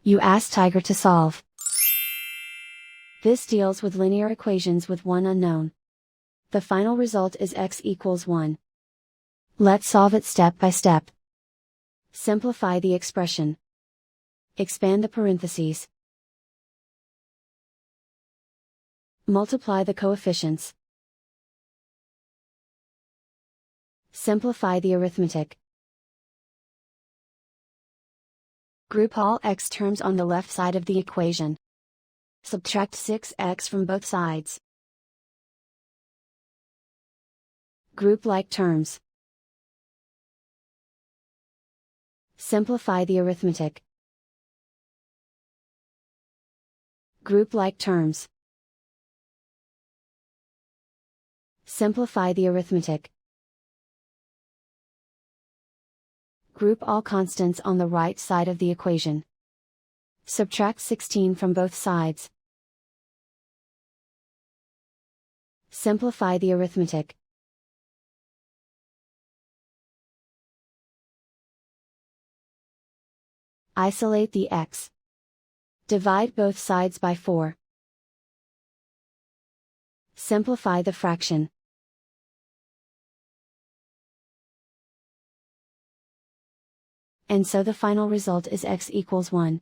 You ask Tiger to solve. This deals with linear equations with one unknown. The final result is x equals 1. Let's solve it step by step. Simplify the expression. Expand the parentheses. Multiply the coefficients. Simplify the arithmetic. Group all x terms on the left side of the equation. Subtract 6x from both sides. Group like terms. Simplify the arithmetic. Group like terms. Simplify the arithmetic. Group all constants on the right side of the equation. Subtract 16 from both sides. Simplify the arithmetic. Isolate the x. Divide both sides by 4. Simplify the fraction. And so the final result is x equals 1.